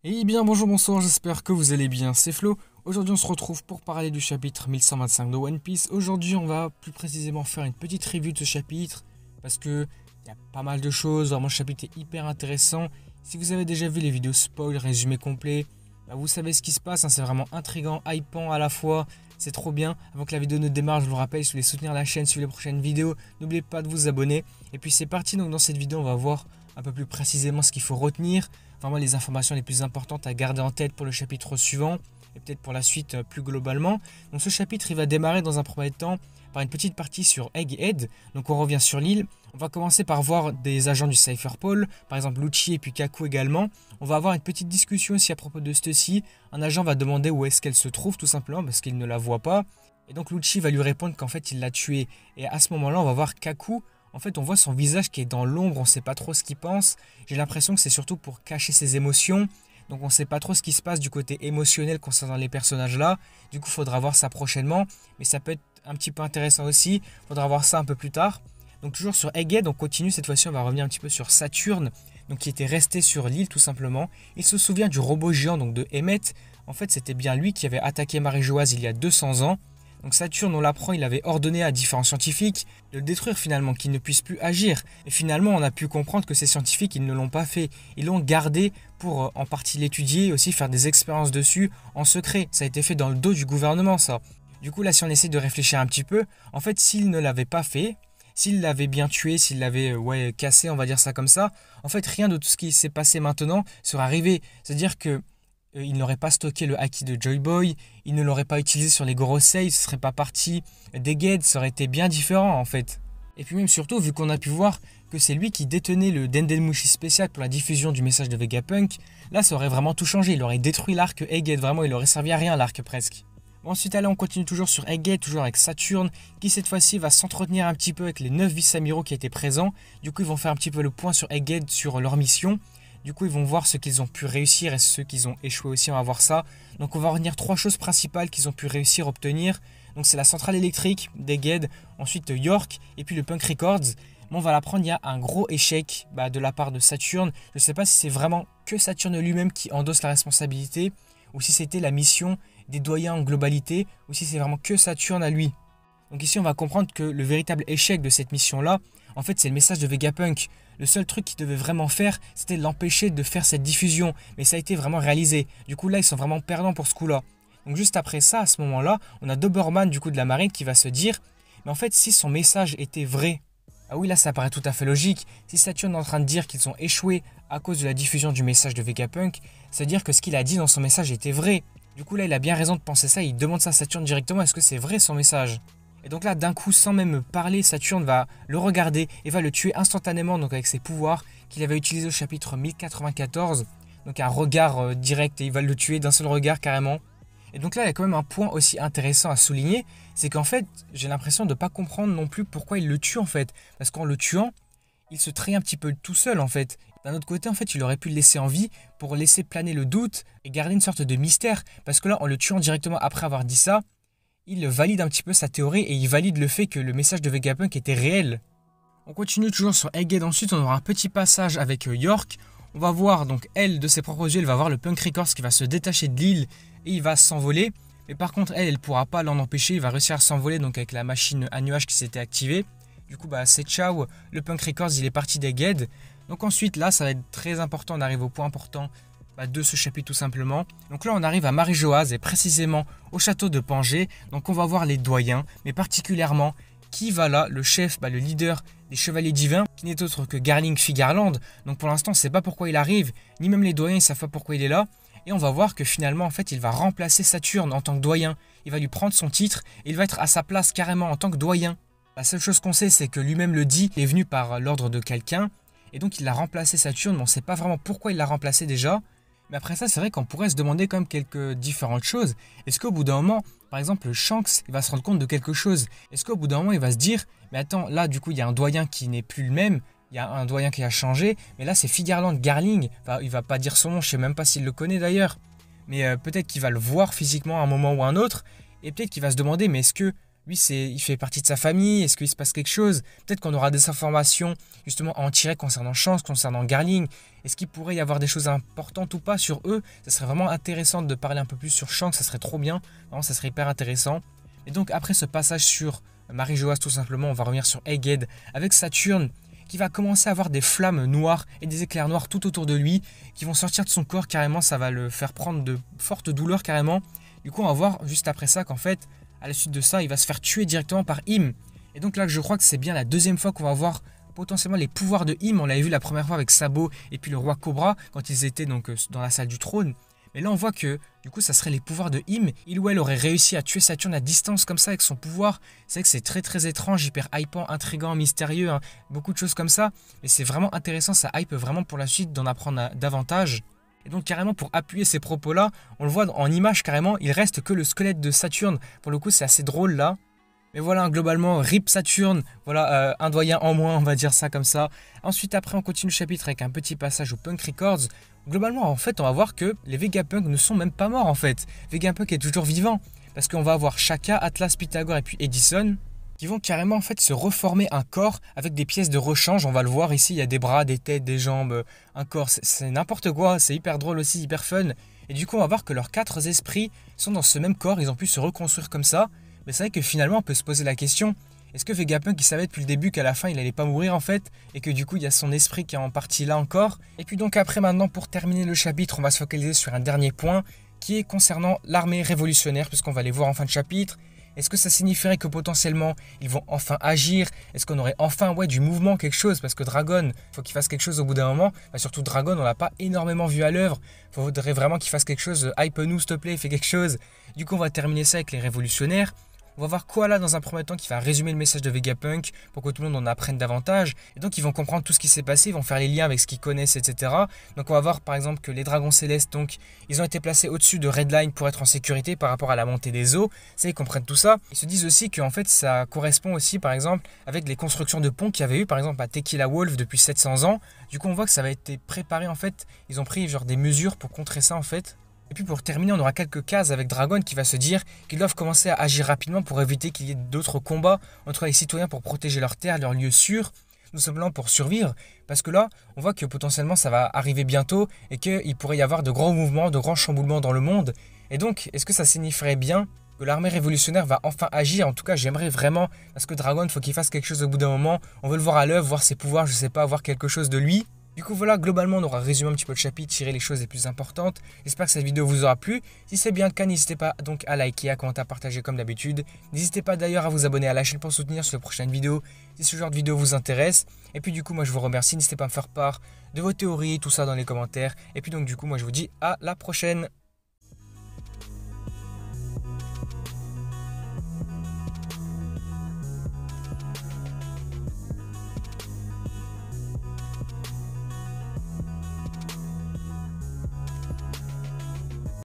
Eh bien bonjour, bonsoir, j'espère que vous allez bien, c'est Flo. Aujourd'hui on se retrouve pour parler du chapitre 1125 de One Piece. Aujourd'hui on va plus précisément faire une petite review de ce chapitre parce que il y a pas mal de choses, vraiment le chapitre est hyper intéressant. Si vous avez déjà vu les vidéos spoil, résumé complet, vous savez ce qui se passe, c'est vraiment intriguant, hypant à la fois, c'est trop bien. Avant que la vidéo ne démarre, je vous rappelle, si vous voulez soutenir la chaîne, suivez les prochaines vidéos, n'oubliez pas de vous abonner. Et puis c'est parti, donc dans cette vidéo on va voir un peu plus précisément ce qu'il faut retenir, vraiment les informations les plus importantes à garder en tête pour le chapitre suivant et peut-être pour la suite plus globalement. Donc ce chapitre il va démarrer dans un premier temps par une petite partie sur Egghead. Donc on revient sur l'île, on va commencer par voir des agents du Cypher Pole, par exemple Lucci et puis Kaku également. On va avoir une petite discussion aussi à propos de ceci. Un agent va demander où est-ce qu'elle se trouve tout simplement parce qu'il ne la voit pas. Et donc Lucci va lui répondre qu'en fait il l'a tuée. Et à ce moment-là on va voir Kaku. En fait, on voit son visage qui est dans l'ombre, on ne sait pas trop ce qu'il pense. J'ai l'impression que c'est surtout pour cacher ses émotions. Donc on ne sait pas trop ce qui se passe du côté émotionnel concernant les personnages là. Du coup, il faudra voir ça prochainement. Mais ça peut être un petit peu intéressant aussi. Il faudra voir ça un peu plus tard. Donc toujours sur Egghead, on continue. Cette fois-ci, on va revenir un petit peu sur Saturne. Donc qui était resté sur l'île tout simplement. Il se souvient du robot géant donc de Emmet. En fait, c'était bien lui qui avait attaqué Marie-Joase il y a 200 ans. Donc Saturne, on l'apprend, il avait ordonné à différents scientifiques de le détruire finalement, qu'il ne puisse plus agir. Et finalement, on a pu comprendre que ces scientifiques, ils ne l'ont pas fait. Ils l'ont gardé pour en partie l'étudier et aussi faire des expériences dessus en secret. Ça a été fait dans le dos du gouvernement, ça. Du coup, là, si on essaie de réfléchir un petit peu, en fait, s'il ne l'avait pas fait, s'il l'avait bien tué, s'il l'avait cassé, on va dire ça comme ça, en fait, rien de tout ce qui s'est passé maintenant serait arrivé. C'est-à-dire que il n'aurait pas stocké le haki de Joy Boy, il ne l'aurait pas utilisé sur les Gorosei, ce serait pas parti d'Egghead, ça aurait été bien différent en fait. Et puis même surtout, vu qu'on a pu voir que c'est lui qui détenait le Dendenmushi spécial pour la diffusion du message de Vegapunk, là ça aurait vraiment tout changé, il aurait détruit l'arc Egghead, vraiment il aurait servi à rien l'arc presque. Bon, ensuite allez, on continue toujours sur Egghead, toujours avec Saturne, qui cette fois-ci va s'entretenir un petit peu avec les 9 vice-amiraux qui étaient présents. Du coup ils vont faire un petit peu le point sur Egghead, sur leur mission. Du coup, ils vont voir ce qu'ils ont pu réussir et ce qu'ils ont échoué aussi, on va voir ça. Donc on va retenir 3 choses principales qu'ils ont pu réussir à obtenir. Donc c'est la centrale électrique d'Egghead, ensuite York et puis le Punk Records. Bon, on va l'apprendre, il y a un gros échec de la part de Saturne. Je ne sais pas si c'est vraiment que Saturne lui-même qui endosse la responsabilité ou si c'était la mission des doyens en globalité ou si c'est vraiment que Saturne à lui. Donc ici, on va comprendre que le véritable échec de cette mission-là, en fait, c'est le message de Vegapunk. Le seul truc qu'ils devaient vraiment faire, c'était l'empêcher de faire cette diffusion. Mais ça a été vraiment réalisé. Du coup, là, ils sont vraiment perdants pour ce coup-là. Donc juste après ça, à ce moment-là, on a Doberman, du coup, de la marine, qui va se dire, mais en fait, si son message était vrai, ah oui, là, ça paraît tout à fait logique. Si Saturne est en train de dire qu'ils ont échoué à cause de la diffusion du message de Vegapunk, c'est-à-dire que ce qu'il a dit dans son message était vrai. Du coup, là, il a bien raison de penser ça. Il demande ça à Saturne directement, est-ce que c'est vrai son message ? Et donc là, d'un coup, sans même parler, Saturne va le regarder et va le tuer instantanément donc avec ses pouvoirs qu'il avait utilisés au chapitre 1094. Donc un regard direct et il va le tuer d'un seul regard carrément. Et donc là, il y a quand même un point aussi intéressant à souligner, c'est qu'en fait, j'ai l'impression de ne pas comprendre non plus pourquoi il le tue en fait. Parce qu'en le tuant, il se trahit un petit peu tout seul en fait. D'un autre côté, en fait, il aurait pu le laisser en vie pour laisser planer le doute et garder une sorte de mystère. Parce que là, en le tuant directement après avoir dit ça, il valide un petit peu sa théorie et il valide le fait que le message de Vegapunk était réel. On continue toujours sur Egghead, ensuite on aura un petit passage avec York. On va voir donc elle de ses propres yeux, elle va voir le Punk Records qui va se détacher de l'île et il va s'envoler. Mais par contre elle ne pourra pas l'en empêcher, il va réussir à s'envoler donc avec la machine à nuages qui s'était activée. Du coup c'est ciao, le Punk Records il est parti d'Egghead. Donc ensuite là ça va être très important, on arrive au point important de ce chapitre tout simplement. Donc là on arrive à Marie-Joase et précisément au château de Pangée. Donc on va voir les doyens, mais particulièrement Kivala, le chef, le leader des chevaliers divins, qui n'est autre que Garling Figarland. Donc pour l'instant on ne sait pas pourquoi il arrive, ni même les doyens ne savent pas pourquoi il est là. Et on va voir que finalement en fait il va remplacer Saturne en tant que doyen. Il va lui prendre son titre et il va être à sa place carrément en tant que doyen. La seule chose qu'on sait c'est que lui-même le dit, il est venu par l'ordre de quelqu'un. Et donc il a remplacé Saturne, mais on ne sait pas vraiment pourquoi il l'a remplacé déjà. Mais après ça, c'est vrai qu'on pourrait se demander quand même quelques différentes choses. Est-ce qu'au bout d'un moment, par exemple, Shanks, il va se rendre compte de quelque chose? Est-ce qu'au bout d'un moment, il va se dire, mais attends, là, du coup, il y a un doyen qui n'est plus le même, il y a un doyen qui a changé, mais là, c'est Figarland Garling. Enfin, il va pas dire son nom, je sais même pas s'il le connaît d'ailleurs. Mais peut-être qu'il va le voir physiquement à un moment ou à un autre, et peut-être qu'il va se demander, mais est-ce que lui, il fait partie de sa famille, est-ce qu'il se passe quelque chose? Peut-être qu'on aura des informations justement à en tirer concernant Shanks, concernant Garling. Est-ce qu'il pourrait y avoir des choses importantes ou pas sur eux? Ça serait vraiment intéressant de parler un peu plus sur Shanks, ça serait trop bien. Vraiment, ça serait hyper intéressant. Et donc après ce passage sur Marie-Joas tout simplement, on va revenir sur Egghead avec Saturne qui va commencer à avoir des flammes noires et des éclairs noirs tout autour de lui qui vont sortir de son corps carrément, ça va le faire prendre de fortes douleurs carrément. Du coup on va voir juste après ça qu'en fait, à la suite de ça, il va se faire tuer directement par Im. Et donc là je crois que c'est bien la deuxième fois qu'on va voir potentiellement les pouvoirs de Im. On l'avait vu la première fois avec Sabo et puis le roi Cobra quand ils étaient donc dans la salle du trône. Mais là on voit que du coup ça serait les pouvoirs de Im. Il ou elle aurait réussi à tuer Saturne à distance comme ça avec son pouvoir. C'est vrai que c'est très très étrange, hyper hypant, intriguant, mystérieux, hein. Beaucoup de choses comme ça. Mais c'est vraiment intéressant, ça hype vraiment pour la suite d'en apprendre davantage. Et donc carrément pour appuyer ces propos là, on le voit en image carrément, il reste que le squelette de Saturne. Pour le coup c'est assez drôle là. Mais voilà, globalement, RIP Saturne, voilà, un doyen en moins, on va dire ça comme ça. Ensuite, après, on continue le chapitre avec un petit passage au Punk Records. Globalement, en fait, on va voir que les Vegapunk ne sont même pas morts, en fait. Vegapunk est toujours vivant. Parce qu'on va avoir Shaka, Atlas, Pythagore et puis Edison qui vont carrément, en fait, se reformer un corps avec des pièces de rechange. On va le voir ici, il y a des bras, des têtes, des jambes, un corps. C'est n'importe quoi, c'est hyper drôle aussi, hyper fun. Et du coup, on va voir que leurs 4 esprits sont dans ce même corps, ils ont pu se reconstruire comme ça. Mais c'est vrai que finalement on peut se poser la question, est-ce que Vegapunk il savait depuis le début qu'à la fin il allait pas mourir en fait, et que du coup il y a son esprit qui est en partie là encore. Et puis donc après maintenant pour terminer le chapitre on va se focaliser sur un dernier point qui est concernant l'armée révolutionnaire puisqu'on va les voir en fin de chapitre. Est-ce que ça signifierait que potentiellement ils vont enfin agir? Est-ce qu'on aurait enfin du mouvement, quelque chose? Parce que Dragon, faut qu'il fasse quelque chose au bout d'un moment. Bah, surtout Dragon, on l'a pas énormément vu à l'œuvre. Il faudrait vraiment qu'il fasse quelque chose. Hype-nous s'il te plaît, fais quelque chose. Du coup on va terminer ça avec les révolutionnaires. On va voir Koala dans un premier temps qui va résumer le message de Vegapunk pour que tout le monde en apprenne davantage. Et donc ils vont comprendre tout ce qui s'est passé, ils vont faire les liens avec ce qu'ils connaissent, etc. Donc on va voir par exemple que les dragons célestes, donc ils ont été placés au-dessus de Redline pour être en sécurité par rapport à la montée des eaux. Ça, ils comprennent tout ça. Ils se disent aussi qu'en fait ça correspond aussi par exemple avec les constructions de ponts qu'il y avait eu par exemple à Tequila Wolf depuis 700 ans. Du coup on voit que ça va être préparé en fait. Ils ont pris genre des mesures pour contrer ça en fait. Et puis pour terminer, on aura quelques cases avec Dragon qui va se dire qu'ils doivent commencer à agir rapidement pour éviter qu'il y ait d'autres combats entre les citoyens pour protéger leur terre, leur lieu sûr, tout simplement pour survivre. Parce que là, on voit que potentiellement ça va arriver bientôt et qu'il pourrait y avoir de grands mouvements, de grands chamboulements dans le monde. Et donc, est-ce que ça signifierait bien que l'armée révolutionnaire va enfin agir? En tout cas, j'aimerais vraiment, parce que Dragon, il faut qu'il fasse quelque chose au bout d'un moment. On veut le voir à l'œuvre, voir ses pouvoirs, je sais pas, voir quelque chose de lui. Du coup voilà, globalement on aura résumé un petit peu le chapitre, tiré les choses les plus importantes. J'espère que cette vidéo vous aura plu. Si c'est bien le cas, n'hésitez pas donc à liker, à commenter, à partager comme d'habitude. N'hésitez pas d'ailleurs à vous abonner à la chaîne pour soutenir sur les prochaines vidéos si ce genre de vidéo vous intéresse. Et puis du coup moi je vous remercie, n'hésitez pas à me faire part de vos théories, tout ça dans les commentaires. Et puis donc du coup moi je vous dis à la prochaine.